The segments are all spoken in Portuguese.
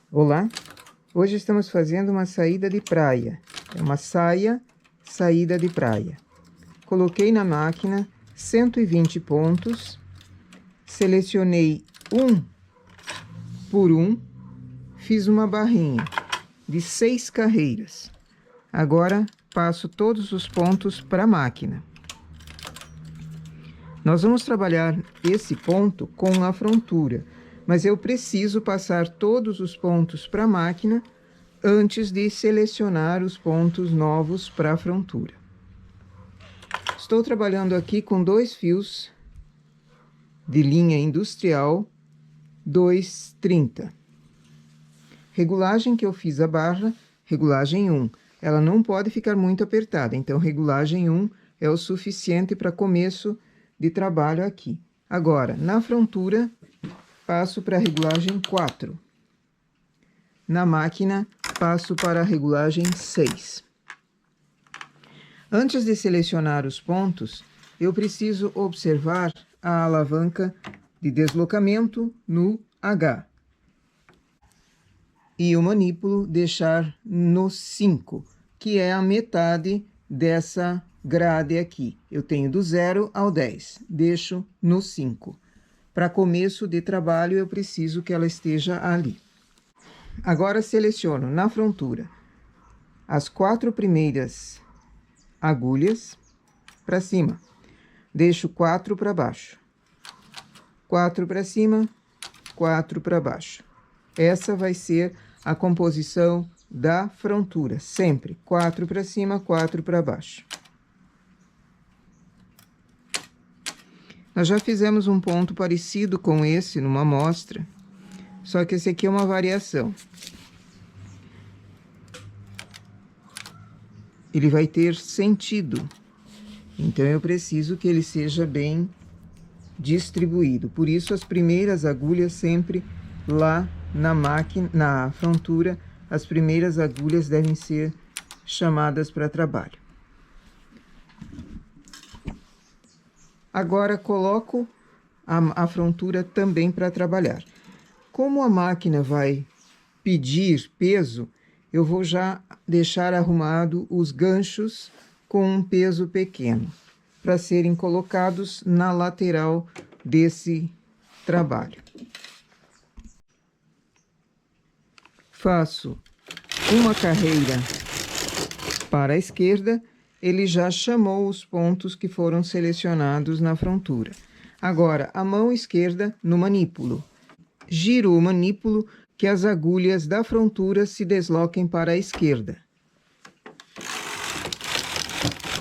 Olá, hoje estamos fazendo uma saída de praia, é uma saída de praia. Coloquei na máquina 120 pontos, selecionei um por um, fiz uma barrinha de 6 carreiras. Agora passo todos os pontos para a máquina. Nós vamos trabalhar esse ponto com a frontura, mas eu preciso passar todos os pontos para a máquina antes de selecionar os pontos novos para a frontura. Estou trabalhando aqui com 2 fios de linha industrial 230. Regulagem que eu fiz a barra, regulagem 1. Ela não pode ficar muito apertada, então regulagem 1 é o suficiente para começo de trabalho aqui. Agora, na frontura, passo para a regulagem 4. Na máquina, passo para a regulagem 6. Antes de selecionar os pontos, eu preciso observar a alavanca de deslocamento no H. E o manípulo deixar no 5, que é a metade dessa grade aqui. Eu tenho do 0 ao 10, deixo no 5. Para começo de trabalho, eu preciso que ela esteja ali. Agora seleciono na frontura as 4 primeiras agulhas para cima. Deixo 4 para baixo. 4 para cima, 4 para baixo. Essa vai ser a composição da frontura, sempre 4 para cima, 4 para baixo. Nós já fizemos um ponto parecido com esse numa amostra, só que esse aqui é uma variação. Ele vai ter sentido, então eu preciso que ele seja bem distribuído. Por isso, as primeiras agulhas sempre lá na máquina, na frontura, as primeiras agulhas devem ser chamadas para trabalho. Agora, coloco a frontura também para trabalhar. Como a máquina vai pedir peso, eu vou já deixar arrumado os ganchos com um peso pequeno, para serem colocados na lateral desse trabalho. Faço uma carreira para a esquerda, ele já chamou os pontos que foram selecionados na frontura. Agora, a mão esquerda no manípulo. Giro o manípulo que as agulhas da frontura se desloquem para a esquerda.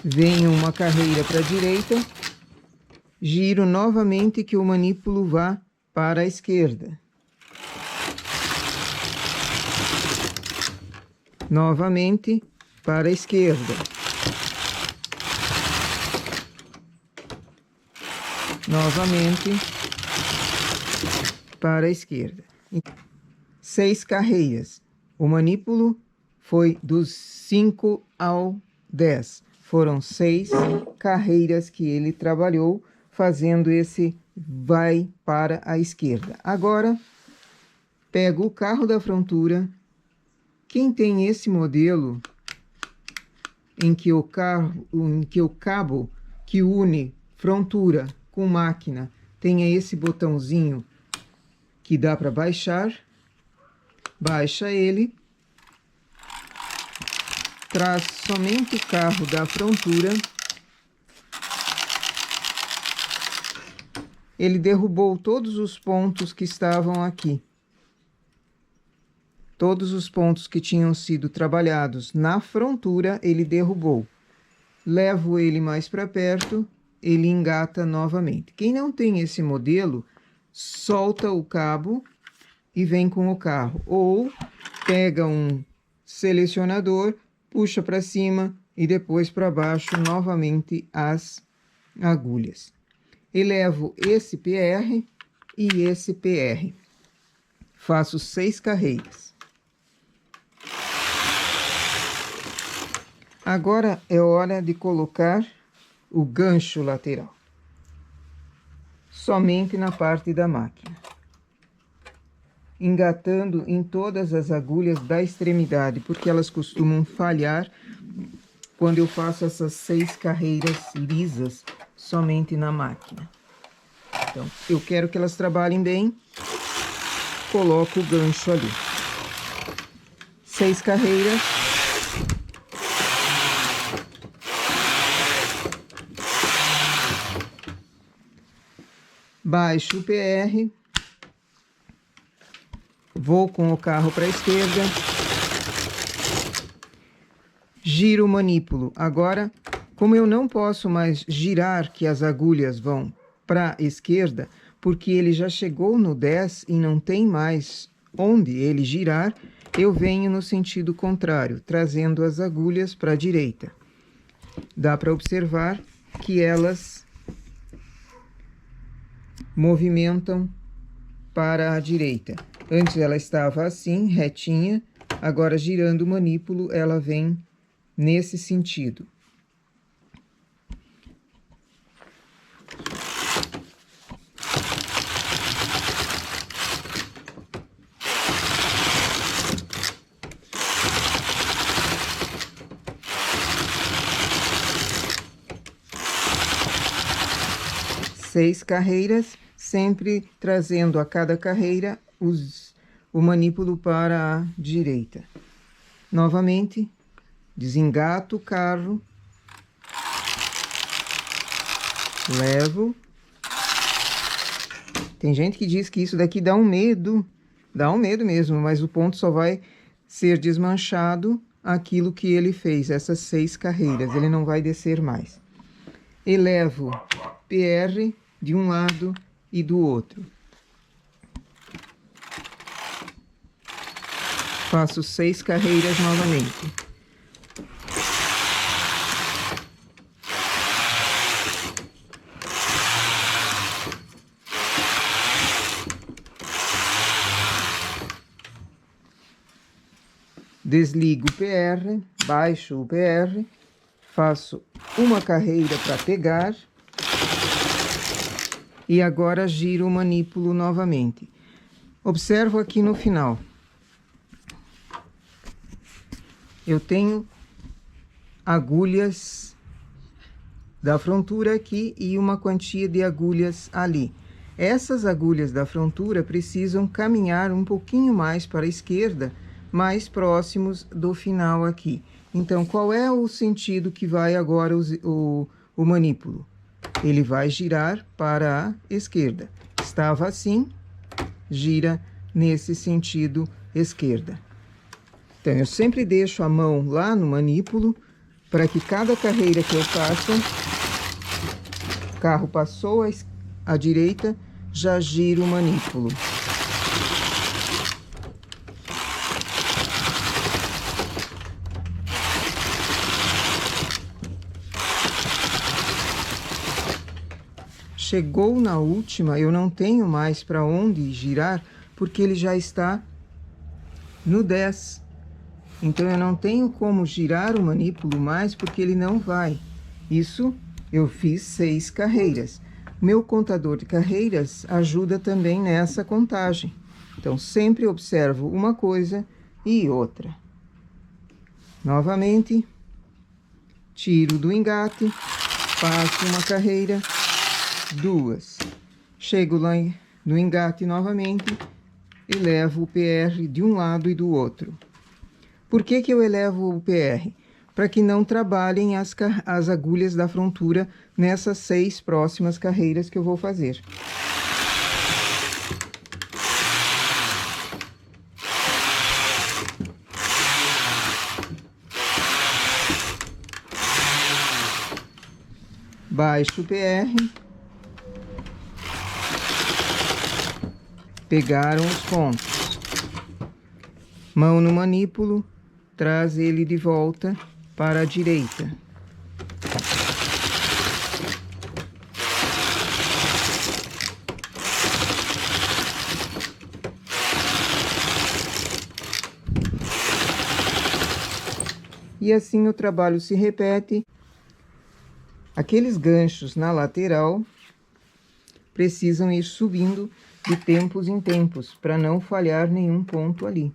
Venho uma carreira para a direita, giro novamente que o manípulo vá para a esquerda. Novamente para a esquerda. Novamente para a esquerda. 6 carreiras. O manípulo foi dos 5 ao 10. Foram 6 carreiras que ele trabalhou, fazendo esse vai para a esquerda. Agora, pego o carro da frontura. Quem tem esse modelo em que o cabo que une frontura com máquina tenha esse botãozinho que dá para baixar, baixa ele, traz somente o carro da frontura. Ele derrubou todos os pontos que estavam aqui. Todos os pontos que tinham sido trabalhados na frontura, ele derrubou. Levo ele mais para perto, ele engata novamente. Quem não tem esse modelo, solta o cabo e vem com o carro. Ou pega um selecionador, puxa para cima e depois para baixo novamente as agulhas. Elevo esse PR e esse PR. Faço 6 carreiras. Agora é hora de colocar o gancho lateral. Somente na parte da máquina. engatando em todas as agulhas da extremidade, porque elas costumam falhar quando eu faço essas 6 carreiras lisas somente na máquina. Então, eu quero que elas trabalhem bem, coloco o gancho ali. 6 carreiras. Baixo o PR. Vou com o carro para a esquerda. Giro o manípulo. Agora, como eu não posso mais girar que as agulhas vão para a esquerda, porque ele já chegou no 10 e não tem mais onde ele girar, eu venho no sentido contrário, trazendo as agulhas para a direita. Dá para observar que elas movimentam para a direita. Antes ela estava assim, retinha, agora girando o manípulo, ela vem nesse sentido. Seis carreiras, sempre trazendo a cada carreira o manípulo para a direita. Novamente, desengato o carro, levo. Tem gente que diz que isso daqui dá um medo mesmo, mas o ponto só vai ser desmanchado aquilo que ele fez, essas 6 carreiras, ele não vai descer mais. Elevo PR de um lado e do outro. Faço 6 carreiras novamente. Desligo o PR, baixo o PR, faço uma carreira para pegar e agora giro o manípulo novamente. Observo aqui no final. Eu tenho agulhas da frontura aqui e uma quantia de agulhas ali. Essas agulhas da frontura precisam caminhar um pouquinho mais para a esquerda, mais próximos do final aqui. Então, qual é o sentido que vai agora o manípulo? Ele vai girar para a esquerda. Estava assim, gira nesse sentido esquerda. Então, eu sempre deixo a mão lá no manípulo, para que cada carreira que eu faço, o carro passou à direita, já giro o manípulo. Chegou na última, eu não tenho mais para onde girar, porque ele já está no 10. Então, eu não tenho como girar o manípulo mais, porque ele não vai. Isso, eu fiz 6 carreiras. Meu contador de carreiras ajuda também nessa contagem. Então, sempre observo uma coisa e outra. Novamente, tiro do engate, faço uma carreira, 2. Chego lá no engate novamente e levo o PR de um lado e do outro. Por que que eu elevo o PR? Para que não trabalhem as agulhas da frontura nessas 6 próximas carreiras que eu vou fazer. Baixo o PR. Pegaram os pontos. Mão no manípulo. Traz ele de volta para a direita. E assim o trabalho se repete. Aqueles ganchos na lateral precisam ir subindo de tempos em tempos, para não falhar nenhum ponto ali.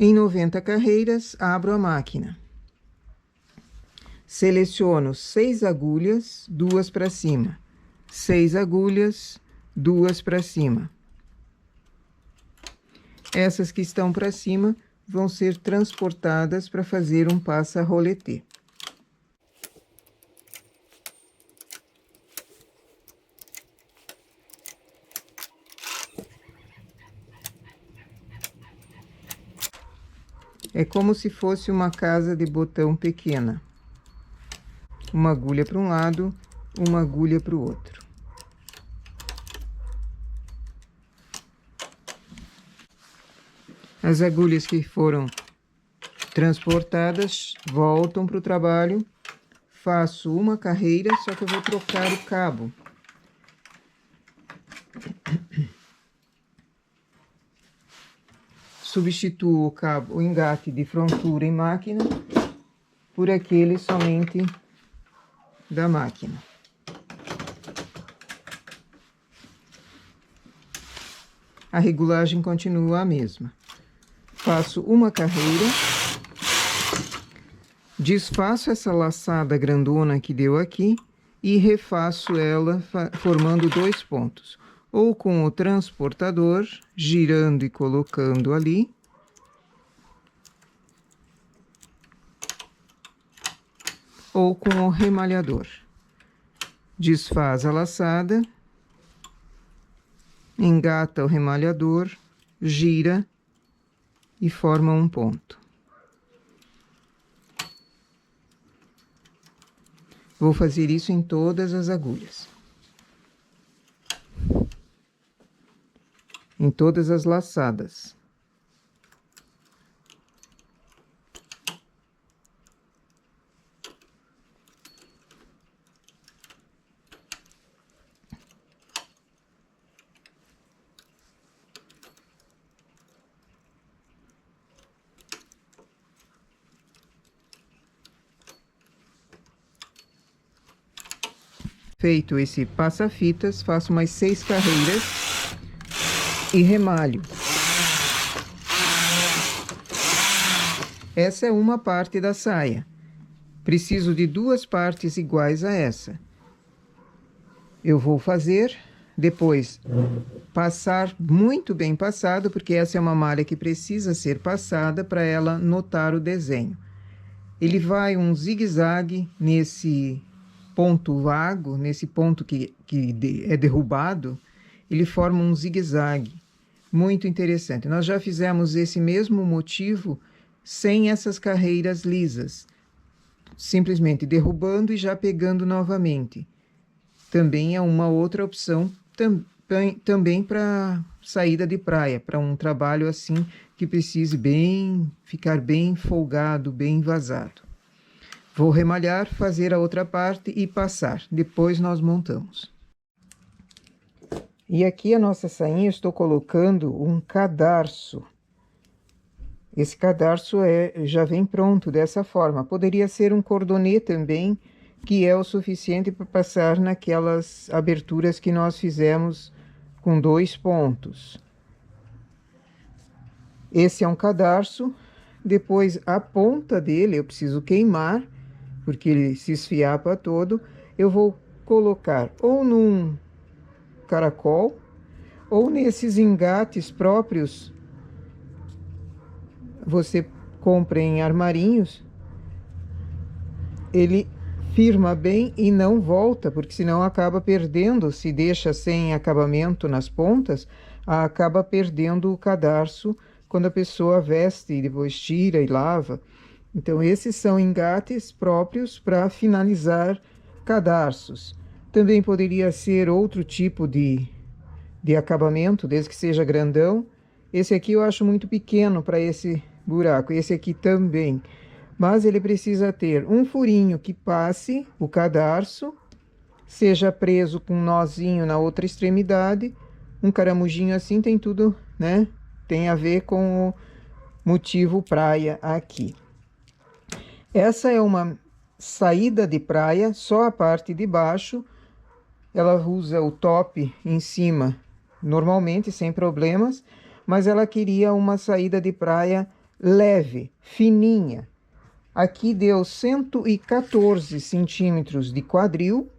Em 90 carreiras, abro a máquina. Seleciono 6 agulhas, 2 para cima. 6 agulhas, 2 para cima. Essas que estão para cima vão ser transportadas para fazer um passa-roletê. É como se fosse uma casa de botão pequena. Uma agulha para um lado, uma agulha para o outro. As agulhas que foram transportadas voltam para o trabalho. Faço uma carreira, só que eu vou trocar o cabo. Substituo o cabo, o engate de frontura em máquina por aquele somente da máquina. A regulagem continua a mesma. Faço uma carreira, desfaço essa laçada grandona que deu aqui e refaço ela formando 2 pontos. Ou com o transportador, girando e colocando ali, ou com o remalhador. Desfaz a laçada, engata o remalhador, gira e forma um ponto. Vou fazer isso em todas as agulhas. Em todas as laçadas. Feito esse passa-fitas, faço mais 6 carreiras e remalho. Essa é uma parte da saia. Preciso de 2 partes iguais a essa. Eu vou fazer, depois passar muito bem passado, porque essa é uma malha que precisa ser passada para ela notar o desenho. Ele vai um zigue-zague nesse ponto vago, nesse ponto que é derrubado, ele forma um zigue-zague. Muito interessante. Nós já fizemos esse mesmo motivo sem essas carreiras lisas, simplesmente derrubando e já pegando novamente. Também é uma outra opção, também para saída de praia, para um trabalho assim que precise ficar bem folgado, bem vazado. Vou remalhar, fazer a outra parte e passar. Depois nós montamos. E aqui a nossa sainha, estou colocando um cadarço. Esse cadarço já vem pronto dessa forma. Poderia ser um cordonê também, que é o suficiente para passar naquelas aberturas que nós fizemos com 2 pontos. Esse é um cadarço. Depois a ponta dele eu preciso queimar, porque ele se esfiapa todo. Eu vou colocar ou num caracol, ou nesses engates próprios, você compra em armarinhos, ele firma bem e não volta, porque senão acaba perdendo, se deixa sem acabamento nas pontas, acaba perdendo o cadarço quando a pessoa veste e depois tira e lava. Então esses são engates próprios para finalizar cadarços. Também poderia ser outro tipo de acabamento, desde que seja grandão, Esse aqui eu acho muito pequeno para esse buraco, esse aqui também. Mas ele precisa ter um furinho que passe o cadarço, seja preso com um nozinho na outra extremidade, um caramujinho assim, tem tudo, né? Tem a ver com o motivo praia aqui. Essa é uma saída de praia, só a parte de baixo. Ela usa o top em cima, normalmente, sem problemas, mas ela queria uma saída de praia leve, fininha. Aqui deu 114 centímetros de quadril.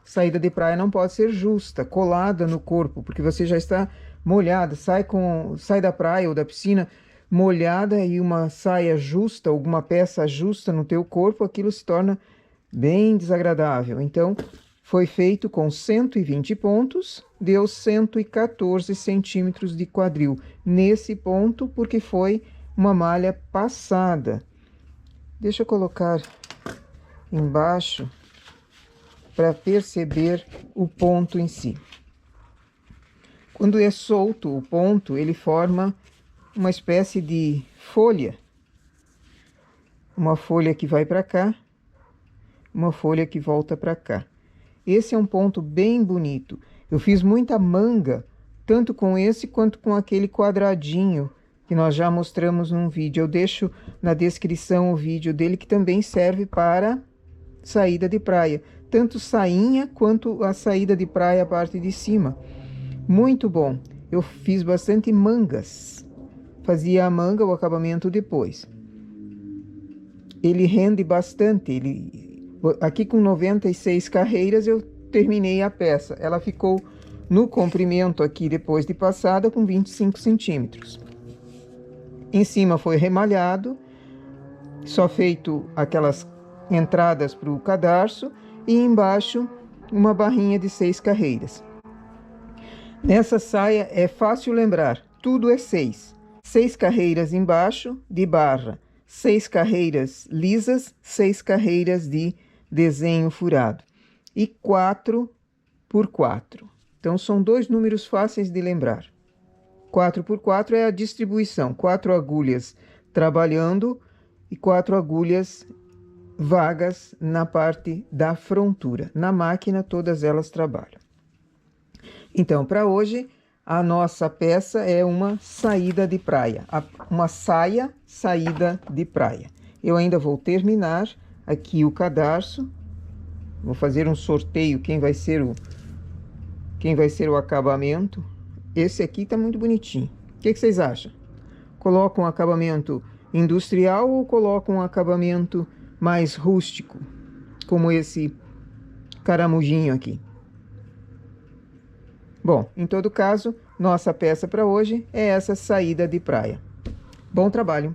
Saída de praia não pode ser justa, colada no corpo, porque você já está molhada, sai da praia ou da piscina molhada e uma saia justa, alguma peça justa no teu corpo, aquilo se torna bem desagradável. Então, foi feito com 120 pontos, deu 114 centímetros de quadril. Nesse ponto, porque foi uma malha passada. Deixa eu colocar embaixo para perceber o ponto em si. Quando é solto o ponto, ele forma uma espécie de folha. Uma folha que vai para cá, uma folha que volta para cá. Esse é um ponto bem bonito. Eu fiz muita manga, tanto com esse quanto com aquele quadradinho que nós já mostramos num vídeo. Eu deixo na descrição o vídeo dele, que também serve para saída de praia. Tanto sainha quanto a saída de praia, a parte de cima. Muito bom. Eu fiz bastante mangas. Fazia a manga, o acabamento depois. Ele rende bastante. Aqui com 96 carreiras eu terminei a peça. Ela ficou no comprimento aqui, depois de passada, com 25 centímetros. Em cima foi remalhado, só feito aquelas entradas para o cadarço, e embaixo uma barrinha de 6 carreiras. Nessa saia é fácil lembrar, tudo é 6. 6 carreiras embaixo de barra, 6 carreiras lisas, 6 carreiras de desenho furado e 4 por 4. Então são dois números fáceis de lembrar. 4 por 4 é a distribuição, 4 agulhas trabalhando e 4 agulhas vagas na parte da frontura. Na máquina todas elas trabalham. Então, para hoje, a nossa peça é uma saída de praia, uma saia saída de praia. Eu ainda vou terminar aqui o cadarço, vou fazer um sorteio, quem vai ser o acabamento. Esse aqui tá muito bonitinho. O que vocês acham? Coloca um acabamento industrial ou coloca um acabamento mais rústico, como esse caramujinho aqui? Bom, em todo caso, nossa peça para hoje é essa saída de praia. Bom trabalho!